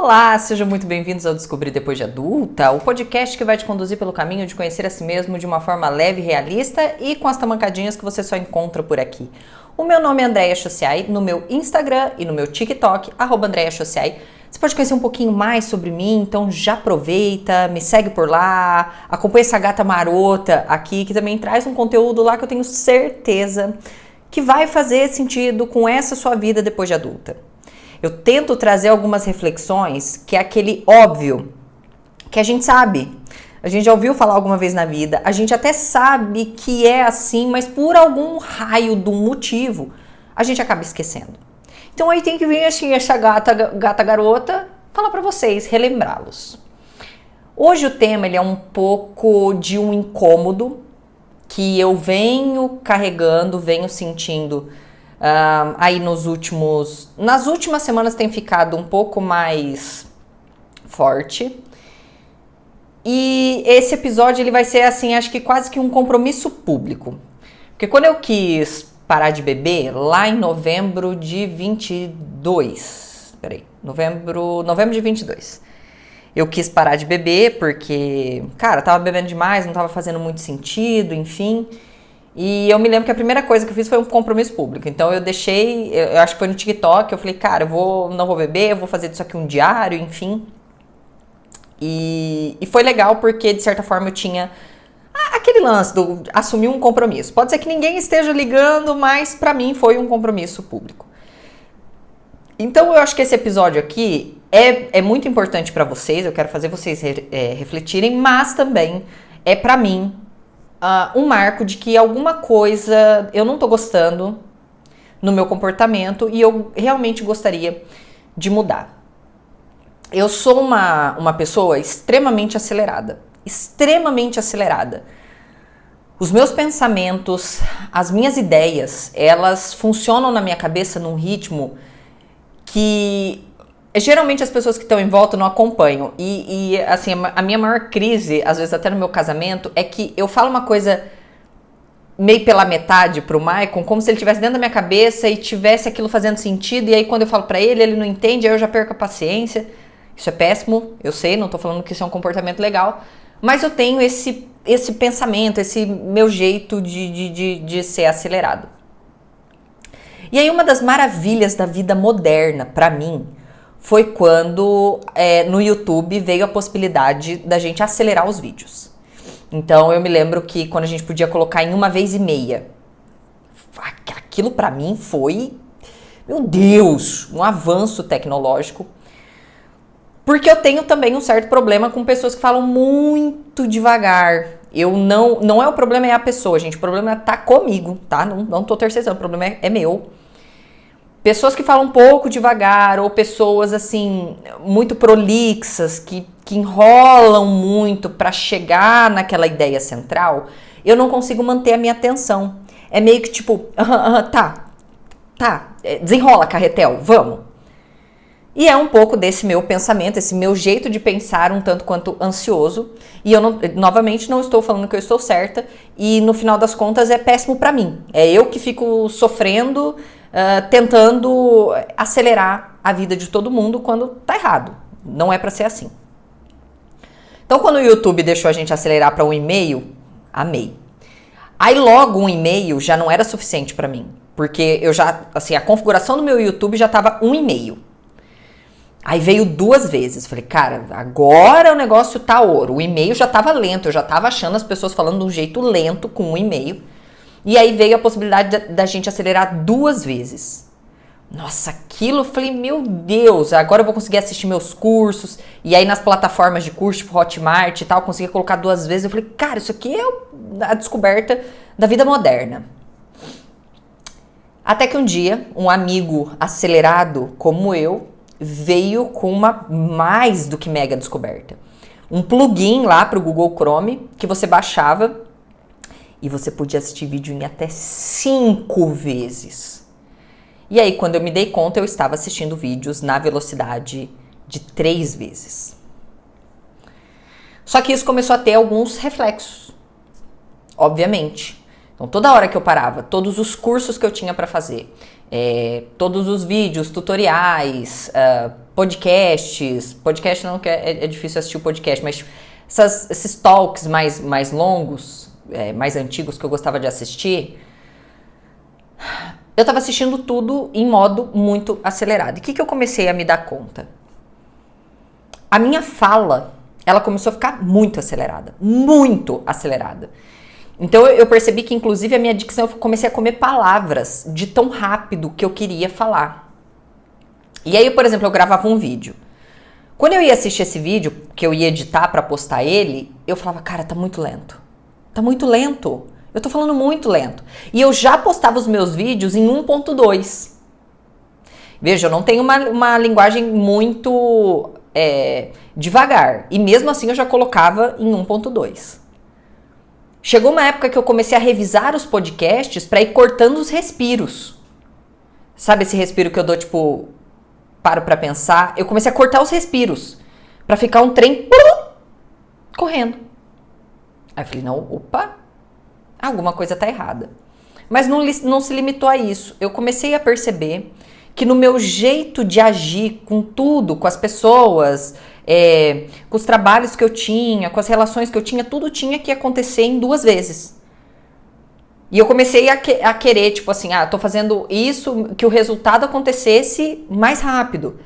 Olá, sejam muito bem-vindos ao Descobrir Depois de Adulta, o podcast que vai te conduzir pelo caminho de conhecer a si mesmo de uma forma leve e realista e com as tamancadinhas que você só encontra por aqui. O meu nome é Andréia Chociai, no meu Instagram e no meu TikTok, @AndréaChociai. Você pode conhecer um pouquinho mais sobre mim, então já aproveita, me segue por lá, acompanha essa gata marota aqui, que também traz um conteúdo lá que eu tenho certeza que vai fazer sentido com essa sua vida depois de adulta. Eu tento trazer algumas reflexões que é aquele óbvio, que a gente sabe, a gente já ouviu falar alguma vez na vida, a gente até sabe que é assim, mas por algum raio do motivo, a gente acaba esquecendo. Então aí tem que vir assim, essa gata garota falar pra vocês, relembrá-los. Hoje o tema ele é um pouco de um incômodo que eu venho carregando, venho sentindo aí nas últimas semanas tem ficado um pouco mais forte. E esse episódio ele vai ser assim, acho que quase que um compromisso público. Porque quando eu quis parar de beber, lá em novembro de 22, novembro de 22, eu quis parar de beber porque, cara, tava bebendo demais, não tava fazendo muito sentido, enfim. E eu me lembro que a primeira coisa que eu fiz foi um compromisso público. Então eu deixei, eu acho que foi no TikTok, eu falei, cara, não vou beber, eu vou fazer disso aqui um diário, enfim. E foi legal porque, de certa forma, eu tinha aquele lance do assumir um compromisso. Pode ser que ninguém esteja ligando, mas pra mim foi um compromisso público. Então eu acho que esse episódio aqui é muito importante pra vocês, eu quero fazer vocês refletirem, mas também é pra mim um marco de que alguma coisa eu não tô gostando no meu comportamento e eu realmente gostaria de mudar. Eu sou uma pessoa extremamente acelerada. Os meus pensamentos, as minhas ideias, elas funcionam na minha cabeça num ritmo que geralmente as pessoas que estão em volta não acompanham. E assim, a minha maior crise, às vezes até no meu casamento, é que eu falo uma coisa meio pela metade pro Maicon, como se ele estivesse dentro da minha cabeça e tivesse aquilo fazendo sentido. E aí quando eu falo pra ele, ele não entende, aí eu já perco a paciência. Isso é péssimo, eu sei, não tô falando que isso é um comportamento legal. Mas eu tenho esse pensamento, esse meu jeito de ser acelerado. E aí uma das maravilhas da vida moderna, pra mim, foi quando no YouTube veio a possibilidade da gente acelerar os vídeos. Então eu me lembro que quando a gente podia colocar em 1,5 vezes, aquilo pra mim foi, meu Deus, um avanço tecnológico. Porque eu tenho também um certo problema com pessoas que falam muito devagar. Não é o problema, é a pessoa, gente. O problema tá comigo, tá? Não tô terceirizando, o problema é meu. Pessoas que falam um pouco devagar, ou pessoas, assim, muito prolixas, que enrolam muito para chegar naquela ideia central, eu não consigo manter a minha atenção. É meio que tipo, desenrola, carretel, vamos. E é um pouco desse meu pensamento, esse meu jeito de pensar um tanto quanto ansioso. E eu, novamente, não estou falando que eu estou certa. E no final das contas é péssimo pra mim. É eu que fico sofrendo, tentando acelerar a vida de todo mundo quando tá errado. Não é pra ser assim. Então quando o YouTube deixou a gente acelerar pra 1,5, amei. Aí logo 1,5 já não era suficiente pra mim. Porque eu já, assim, a configuração do meu YouTube já tava 1,5. Aí veio 2 vezes, falei, cara, agora o negócio tá ouro. O e-mail já tava lento, eu já tava achando as pessoas falando de um jeito lento com o e-mail. E aí veio a possibilidade da gente acelerar 2 vezes. Nossa, aquilo, eu falei, meu Deus, agora eu vou conseguir assistir meus cursos. E aí nas plataformas de curso, tipo Hotmart e tal, eu consegui colocar 2 vezes. Eu falei, cara, isso aqui é a descoberta da vida moderna. Até que um dia, um amigo acelerado como eu, veio com uma mais do que mega descoberta. Um plugin lá pro Google Chrome que você baixava e você podia assistir vídeo em até 5 vezes. E aí, quando eu me dei conta, eu estava assistindo vídeos na velocidade de 3 vezes. Só que isso começou a ter alguns reflexos, obviamente. Então, toda hora que eu parava, todos os cursos que eu tinha para fazer, Todos os vídeos, tutoriais, podcasts. Podcast não, que é difícil assistir o podcast, mas esses talks mais longos, mais antigos que eu gostava de assistir, eu tava assistindo tudo em modo muito acelerado. E o que eu comecei a me dar conta? A minha fala, ela começou a ficar muito acelerada. Muito acelerada. Então eu percebi que, inclusive, a minha dicção, eu comecei a comer palavras de tão rápido que eu queria falar. E aí, por exemplo, eu gravava um vídeo. Quando eu ia assistir esse vídeo, que eu ia editar pra postar ele, eu falava, cara, tá muito lento. Tá muito lento. Eu tô falando muito lento. E eu já postava os meus vídeos em 1.2. Veja, eu não tenho uma linguagem muito devagar. E mesmo assim eu já colocava em 1.2. Chegou uma época que eu comecei a revisar os podcasts pra ir cortando os respiros. Sabe esse respiro que eu dou, tipo, paro pra pensar? Eu comecei a cortar os respiros pra ficar um trem correndo. Aí eu falei, não, opa, alguma coisa tá errada. Mas não se limitou a isso. Eu comecei a perceber que no meu jeito de agir com tudo, com as pessoas, com os trabalhos que eu tinha, com as relações que eu tinha, tudo tinha que acontecer em 2 vezes. E eu comecei a querer, tipo assim, tô fazendo isso, que o resultado acontecesse mais rápido.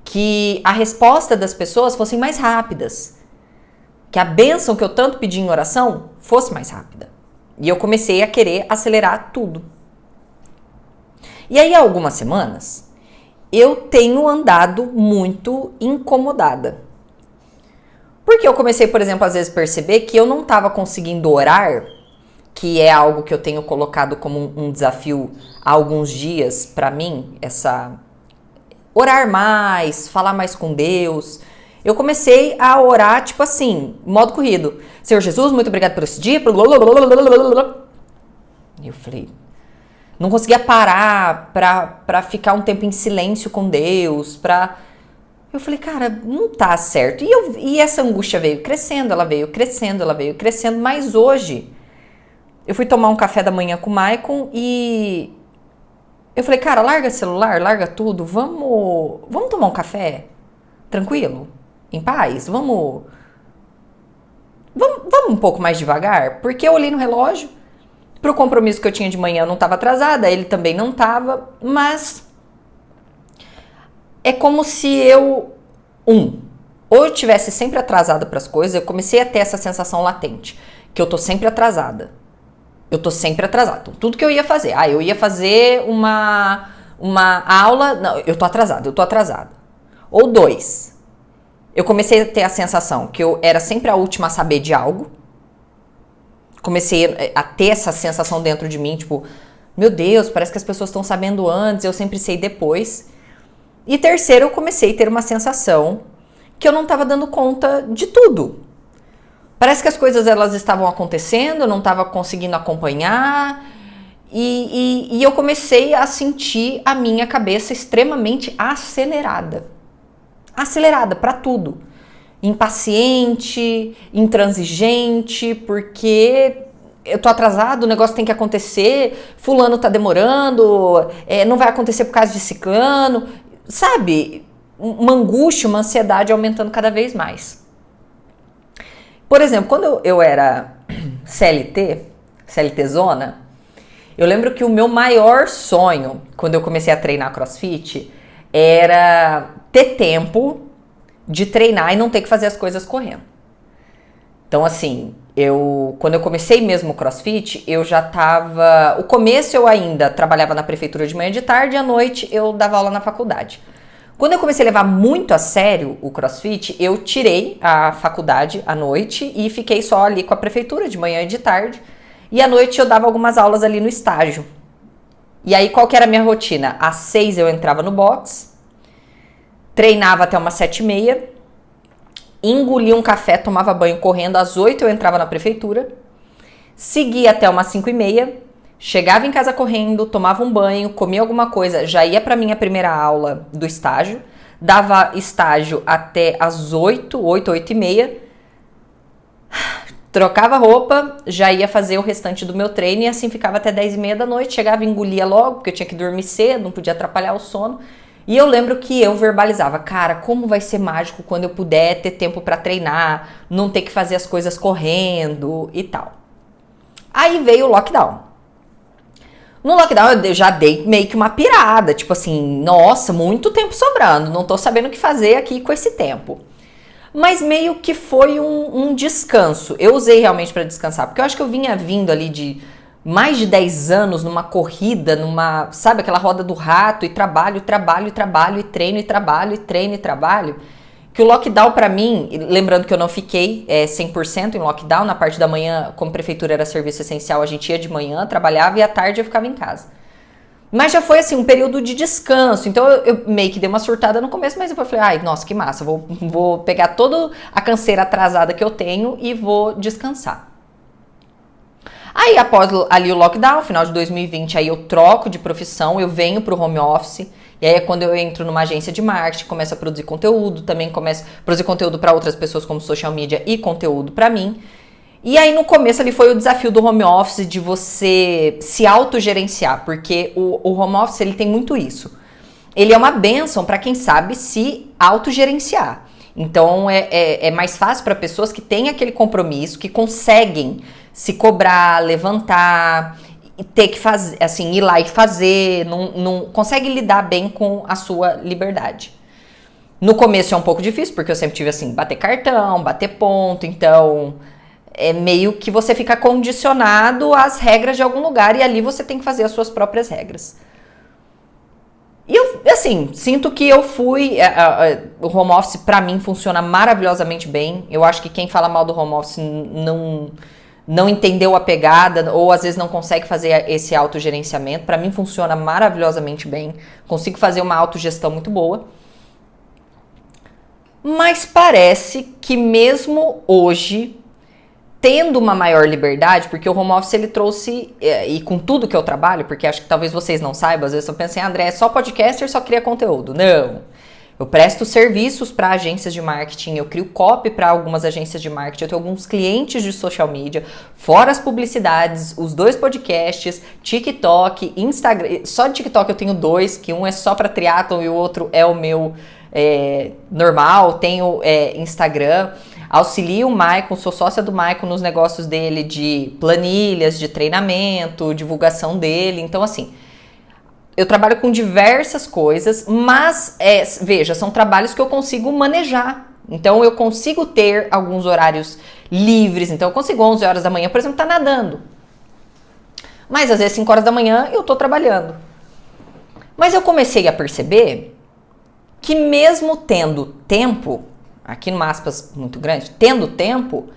Que a resposta das pessoas fossem mais rápidas. Que a bênção que eu tanto pedi em oração fosse mais rápida. E eu comecei a querer acelerar tudo. E aí, há algumas semanas, eu tenho andado muito incomodada. Porque eu comecei, por exemplo, às vezes perceber que eu não estava conseguindo orar, que é algo que eu tenho colocado como um desafio há alguns dias para mim, orar mais, falar mais com Deus. Eu comecei a orar, tipo assim, modo corrido. Senhor Jesus, muito obrigado por esse dia. E eu falei, não conseguia parar pra ficar um tempo em silêncio com Deus, Eu falei, cara, não tá certo. E essa angústia veio crescendo, ela veio crescendo. Mas hoje, eu fui tomar um café da manhã com o Maicon e eu falei, cara, larga celular, larga tudo, vamos tomar um café? Tranquilo? Em paz? Vamos um pouco mais devagar? Porque eu olhei no relógio, pro compromisso que eu tinha de manhã eu não estava atrasada, ele também não estava, mas é como se ou eu tivesse sempre atrasada para as coisas, eu comecei a ter essa sensação latente, que eu tô sempre atrasada. Então, tudo que eu ia fazer, eu ia fazer uma aula, não, eu tô atrasada. Ou 2, eu comecei a ter a sensação que eu era sempre a última a saber de algo. Comecei a ter essa sensação dentro de mim, tipo, meu Deus, parece que as pessoas estão sabendo antes, eu sempre sei depois. E 3, eu comecei a ter uma sensação que eu não estava dando conta de tudo. Parece que as coisas elas estavam acontecendo, eu não estava conseguindo acompanhar. E eu comecei a sentir a minha cabeça extremamente acelerada. Acelerada para tudo. Impaciente, intransigente, porque eu tô atrasado, o negócio tem que acontecer, fulano tá demorando, não vai acontecer por causa de ciclano, sabe? Uma angústia, uma ansiedade aumentando cada vez mais. Por exemplo, quando eu era CLTzona, eu lembro que o meu maior sonho, quando eu comecei a treinar CrossFit, era ter tempo de treinar e não ter que fazer as coisas correndo. Então, assim, quando eu comecei mesmo o CrossFit, eu já tava... O começo eu ainda trabalhava na prefeitura de manhã e de tarde, e à noite eu dava aula na faculdade. Quando eu comecei a levar muito a sério o CrossFit, eu tirei a faculdade à noite e fiquei só ali com a prefeitura de manhã e de tarde. E à noite eu dava algumas aulas ali no estágio. E aí, qual que era a minha rotina? Às 6 eu entrava no box, treinava até umas 7h30, engolia um café, tomava banho correndo, às 8 eu entrava na prefeitura, seguia até umas 5h30, chegava em casa correndo, tomava um banho, comia alguma coisa, já ia para minha primeira aula do estágio, dava estágio até às 8h30, trocava roupa, já ia fazer o restante do meu treino e assim ficava até 10h30 da noite, chegava e engolia logo, porque eu tinha que dormir cedo, não podia atrapalhar o sono. E eu lembro que eu verbalizava, cara, como vai ser mágico quando eu puder ter tempo pra treinar, não ter que fazer as coisas correndo e tal. Aí veio o lockdown. No lockdown eu já dei meio que uma pirada, tipo assim, nossa, muito tempo sobrando, não tô sabendo o que fazer aqui com esse tempo. Mas meio que foi um descanso. Eu usei realmente para descansar, porque eu acho que eu vinha vindo ali de mais de 10 anos numa corrida, sabe, aquela roda do rato, e trabalho, e treino, e trabalho, e treino, e trabalho. Que o lockdown pra mim, lembrando que eu não fiquei 100% em lockdown, na parte da manhã, como prefeitura era serviço essencial, a gente ia de manhã, trabalhava e à tarde eu ficava em casa. Mas já foi assim, um período de descanso, então eu meio que dei uma surtada no começo, mas depois eu falei, ai, nossa, que massa, vou pegar toda a canseira atrasada que eu tenho e vou descansar. Aí após ali o lockdown, final de 2020, aí eu troco de profissão, eu venho pro home office, e aí é quando eu entro numa agência de marketing, começo a produzir conteúdo, também começo a produzir conteúdo para outras pessoas como social media e conteúdo para mim. E aí no começo ali foi o desafio do home office de você se autogerenciar, porque o home office ele tem muito isso. Ele é uma bênção para quem sabe se autogerenciar. Então é mais fácil para pessoas que têm aquele compromisso, que conseguem se cobrar, levantar, e ter que fazer, assim, ir lá e fazer, não consegue lidar bem com a sua liberdade. No começo é um pouco difícil, porque eu sempre tive assim, bater cartão, bater ponto, então é meio que você fica condicionado às regras de algum lugar e ali você tem que fazer as suas próprias regras. E eu, assim, sinto que eu fui... o home office, pra mim, funciona maravilhosamente bem. Eu acho que quem fala mal do home office não entendeu a pegada ou às vezes não consegue fazer esse autogerenciamento. Pra mim, funciona maravilhosamente bem. Consigo fazer uma autogestão muito boa. Mas parece que mesmo hoje, tendo uma maior liberdade, porque o home office ele trouxe, e com tudo que eu trabalho, porque acho que talvez vocês não saibam, às vezes eu penso em André, é só podcaster, só cria conteúdo. Não. Eu presto serviços para agências de marketing, eu crio copy para algumas agências de marketing, eu tenho alguns clientes de social media, fora as publicidades, os 2 podcasts, TikTok, Instagram. Só de TikTok eu tenho 2, que um é só para triatlon e o outro é o meu normal, tenho Instagram. Auxilio o Maicon, sou sócia do Maicon nos negócios dele de planilhas, de treinamento, divulgação dele. Então, assim, eu trabalho com diversas coisas, mas, veja, são trabalhos que eu consigo manejar. Então, eu consigo ter alguns horários livres. Então, eu consigo 11 horas da manhã, por exemplo, estar nadando. Mas, às vezes, 5 horas da manhã, eu tô trabalhando. Mas eu comecei a perceber que mesmo tendo tempo, aqui numa aspas muito grande, tendo tempo,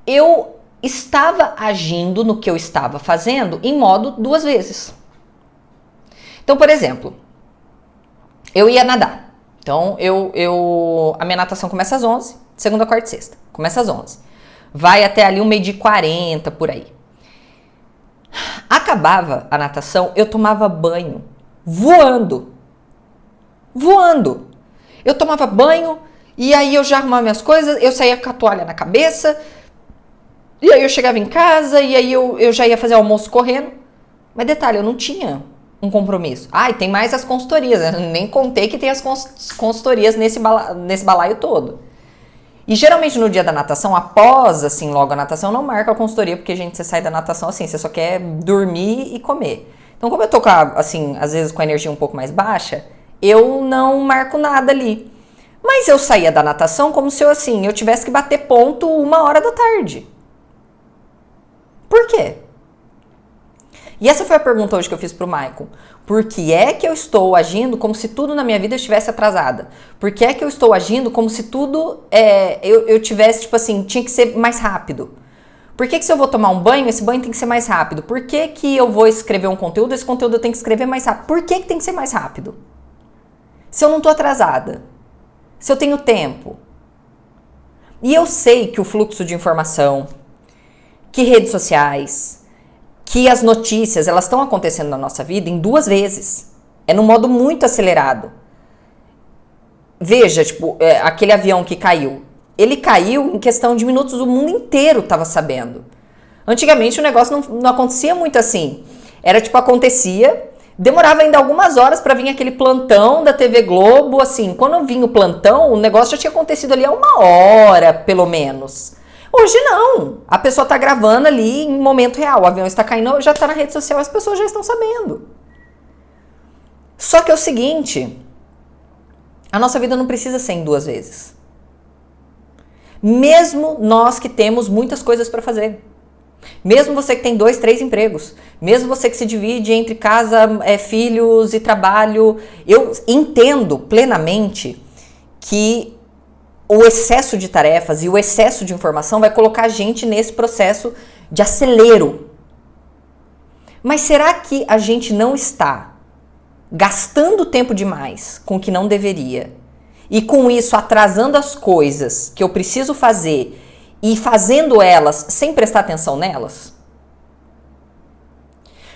eu estava agindo no que eu estava fazendo em modo 2 vezes. Então, por exemplo, eu ia nadar. Então, a minha natação começa às 11, segunda, quarta e sexta. Começa às 11. Vai até ali 1h40, por aí. Acabava a natação, eu tomava banho voando. Voando. Eu tomava banho, e aí eu já arrumava minhas coisas, eu saía com a toalha na cabeça, e aí eu chegava em casa, e aí eu já ia fazer almoço correndo. Mas detalhe, eu não tinha um compromisso. E tem mais as consultorias, eu nem contei que tem as consultorias nesse balaio todo. E geralmente no dia da natação, após, assim, logo a natação, não marca a consultoria, porque, gente, você sai da natação assim, você só quer dormir e comer. Então, como eu tô, assim, às vezes com a energia um pouco mais baixa, eu não marco nada ali. Mas eu saía da natação como se eu tivesse que bater ponto 1h da tarde. Por quê? E essa foi a pergunta hoje que eu fiz pro Maicon. Por que é que eu estou agindo como se tudo na minha vida estivesse atrasada? Por que é que eu estou agindo como se tudo eu tivesse, tipo assim, tinha que ser mais rápido? Por que se eu vou tomar um banho, esse banho tem que ser mais rápido? Por que que eu vou escrever um conteúdo, esse conteúdo eu tenho que escrever mais rápido? Por que tem que ser mais rápido? Se eu não tô atrasada? Se eu tenho tempo? E eu sei que o fluxo de informação, que redes sociais, que as notícias, elas estão acontecendo na nossa vida em 2 vezes. É num modo muito acelerado. Veja, tipo, aquele avião que caiu. ele caiu em questão de minutos, o mundo inteiro estava sabendo. Antigamente o negócio não acontecia muito assim. Era tipo, acontecia, demorava ainda algumas horas para vir aquele plantão da TV Globo, assim, quando vinha o plantão, o negócio já tinha acontecido ali há 1 hora, pelo menos. Hoje não, a pessoa tá gravando ali em momento real, o avião está caindo, já tá na rede social, as pessoas já estão sabendo. Só que é o seguinte, a nossa vida não precisa ser em 2 vezes. Mesmo nós que temos muitas coisas para fazer. Mesmo você que tem 2, 3 empregos, mesmo você que se divide entre casa, filhos e trabalho, eu entendo plenamente que o excesso de tarefas e o excesso de informação vai colocar a gente nesse processo de acelero. Mas será que a gente não está gastando tempo demais com o que não deveria e com isso atrasando as coisas que eu preciso fazer e fazendo elas sem prestar atenção nelas?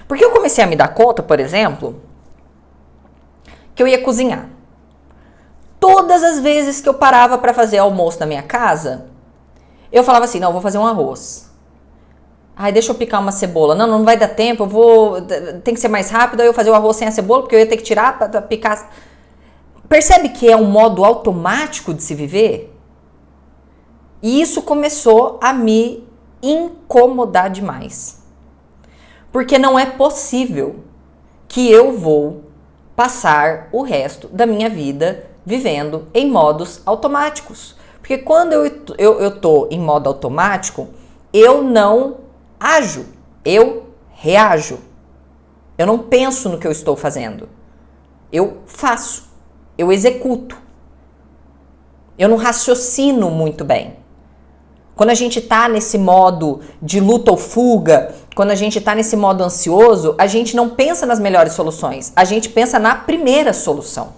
Porque eu comecei a me dar conta, por exemplo, que eu ia cozinhar. Todas as vezes que eu parava para fazer almoço na minha casa, eu falava assim, não, eu vou fazer um arroz. Ai, deixa eu picar uma cebola. Não vai dar tempo, tem que ser mais rápido, aí eu fazer o arroz sem a cebola, porque eu ia ter que tirar para picar. Percebe que é um modo automático de se viver? E isso começou a me incomodar demais. Porque não é possível que eu vou passar o resto da minha vida vivendo em modos automáticos. Porque quando eu tô em modo automático, eu não ajo, eu reajo. Eu não penso no que eu estou fazendo. Eu faço, eu executo. Eu não raciocino muito bem. Quando a gente tá nesse modo de luta ou fuga, quando a gente tá nesse modo ansioso, a gente não pensa nas melhores soluções, a gente pensa na primeira solução.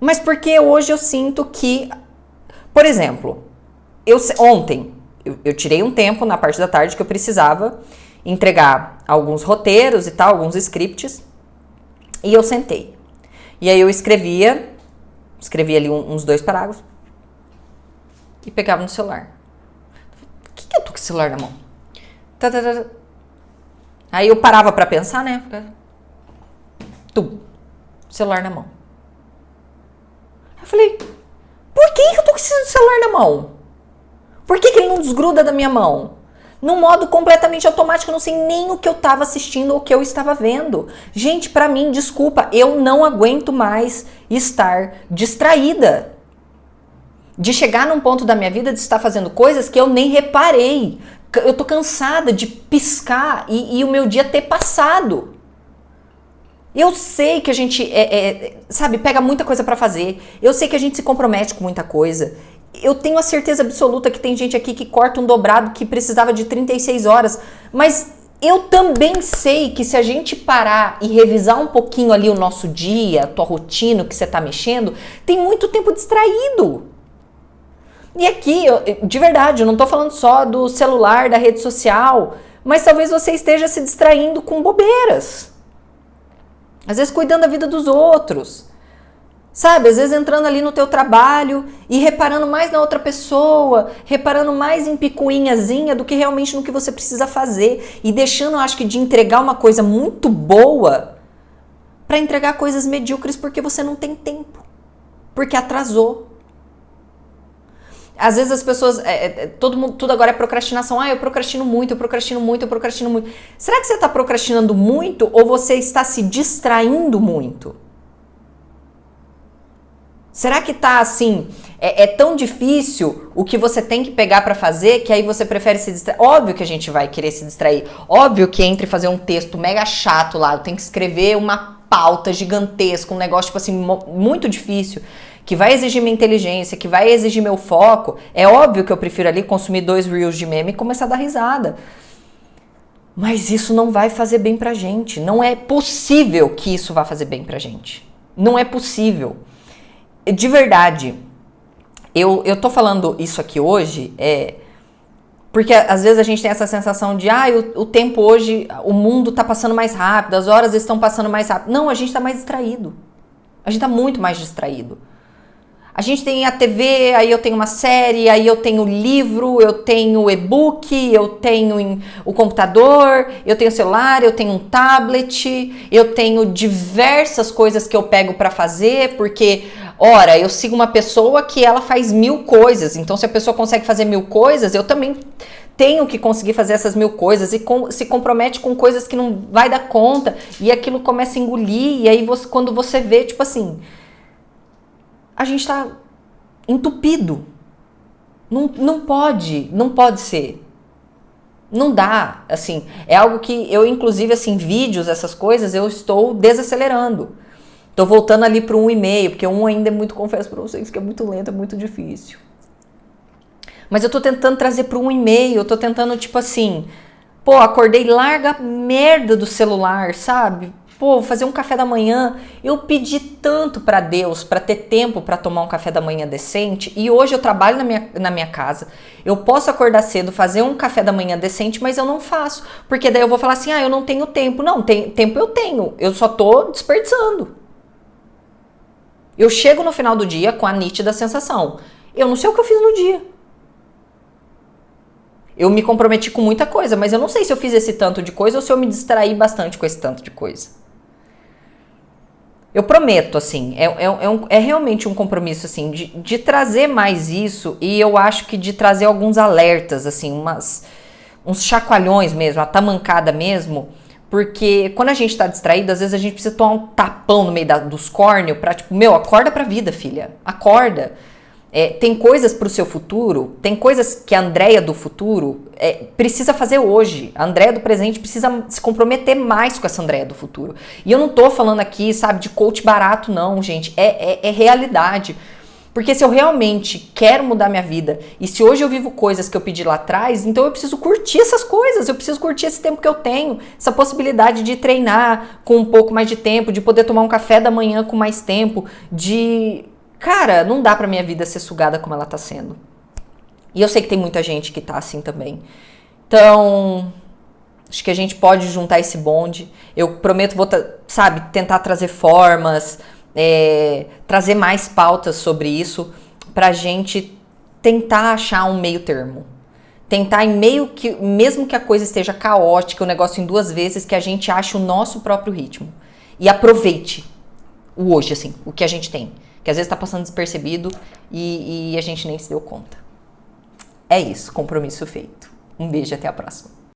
Mas porque hoje eu sinto que, por exemplo, ontem eu tirei um tempo na parte da tarde que eu precisava entregar alguns roteiros e tal, alguns scripts, e eu sentei. E aí eu escrevi ali uns 2 parágrafos, e pegava no celular. Por que eu tô com o celular na mão? Aí eu parava pra pensar, né? Celular na mão. Eu falei, por que eu tô com esse celular na mão? Por que ele não desgruda da minha mão? Num modo completamente automático, eu não sei nem o que eu tava assistindo ou o que eu estava vendo. Gente, pra mim, desculpa, eu não aguento mais estar distraída. De chegar num ponto da minha vida de estar fazendo coisas que eu nem reparei. Eu tô cansada de piscar e o meu dia ter passado. Eu sei que a gente, sabe, pega muita coisa pra fazer. Eu sei que a gente se compromete com muita coisa. Eu tenho a certeza absoluta que tem gente aqui que corta um dobrado que precisava de 36 horas. Mas eu também sei que se a gente parar e revisar um pouquinho ali o nosso dia, a tua rotina, o que você tá mexendo, tem muito tempo distraído. E aqui, de verdade, eu não tô falando só do celular, da rede social, mas talvez você esteja se distraindo com bobeiras. Às vezes cuidando da vida dos outros. Sabe, às vezes entrando ali no teu trabalho e reparando mais na outra pessoa, reparando mais em picuinhazinha do que realmente no que você precisa fazer. E deixando, eu acho que, de entregar uma coisa muito boa para entregar coisas medíocres porque você não tem tempo. Porque atrasou. Às vezes as pessoas, tudo agora é procrastinação. Eu procrastino muito, eu procrastino muito, eu procrastino muito. Será que você está procrastinando muito ou você está se distraindo muito? Será que tá assim, é tão difícil o que você tem que pegar para fazer que aí você prefere se distrair? Óbvio que a gente vai querer se distrair. Óbvio que entre fazer um texto mega chato lá, eu tenho que escrever uma pauta gigantesca, um negócio tipo assim, muito difícil, que vai exigir minha inteligência, que vai exigir meu foco, é óbvio que eu prefiro ali consumir 2 reels de meme e começar a dar risada. Mas isso não vai fazer bem pra gente. Não é possível que isso vá fazer bem pra gente. Não é possível. De verdade, eu tô falando isso aqui hoje, porque às vezes a gente tem essa sensação de, o tempo hoje, o mundo tá passando mais rápido, as horas estão passando mais rápido. Não, a gente tá mais distraído. A gente tá muito mais distraído. A gente tem a TV, aí eu tenho uma série, aí eu tenho livro, eu tenho e-book, eu tenho o computador, eu tenho celular, eu tenho um tablet, eu tenho diversas coisas que eu pego para fazer, porque, ora, eu sigo uma pessoa que ela faz 1000 coisas, então se a pessoa consegue fazer 1000 coisas, eu também tenho que conseguir fazer essas 1000 coisas e se compromete com coisas que não vai dar conta e aquilo começa a engolir e aí quando você vê, tipo assim, a gente tá entupido. Não pode ser. Não dá, assim, é algo que eu, inclusive, assim, vídeos, essas coisas, eu estou desacelerando. Tô voltando ali para 1,5, porque ainda é muito, confesso para vocês, que é muito lento, é muito difícil. Mas eu tô tentando trazer para 1,5, eu tô tentando, tipo assim, pô, acordei, larga a merda do celular, sabe? Pô, fazer um café da manhã, eu pedi tanto para Deus para ter tempo para tomar um café da manhã decente e hoje eu trabalho na minha casa, eu posso acordar cedo, fazer um café da manhã decente, mas eu não faço, porque daí eu vou falar assim, eu não tenho tempo. Não, tempo eu tenho, eu só tô desperdiçando. Eu chego no final do dia com a nítida sensação, eu não sei o que eu fiz no dia. Eu me comprometi com muita coisa, mas eu não sei se eu fiz esse tanto de coisa ou se eu me distraí bastante com esse tanto de coisa. Eu prometo, assim, é realmente um compromisso, assim, de trazer mais isso e eu acho que de trazer alguns alertas, assim, uns chacoalhões mesmo, a tamancada mesmo, porque quando a gente tá distraído, às vezes a gente precisa tomar um tapão no meio dos córneos pra, tipo, acorda pra vida, filha, acorda. Tem coisas pro seu futuro, tem coisas que a Andréia do futuro precisa fazer hoje. A Andréia do presente precisa se comprometer mais com essa Andréia do futuro. E eu não tô falando aqui, sabe, de coach barato, não, gente. É realidade. Porque se eu realmente quero mudar minha vida e se hoje eu vivo coisas que eu pedi lá atrás, então eu preciso curtir essas coisas, eu preciso curtir esse tempo que eu tenho, essa possibilidade de treinar com um pouco mais de tempo, de poder tomar um café da manhã com mais tempo, Cara, não dá pra minha vida ser sugada como ela tá sendo. E eu sei que tem muita gente que tá assim também. Então, acho que a gente pode juntar esse bonde. Eu prometo, tentar trazer formas, trazer mais pautas sobre isso, pra gente tentar achar um meio termo. Tentar mesmo que a coisa esteja caótica, o negócio em 2 vezes, que a gente ache o nosso próprio ritmo. E aproveite o hoje, assim, o que a gente tem. Que às vezes tá passando despercebido e a gente nem se deu conta. É isso, compromisso feito. Um beijo e até a próxima.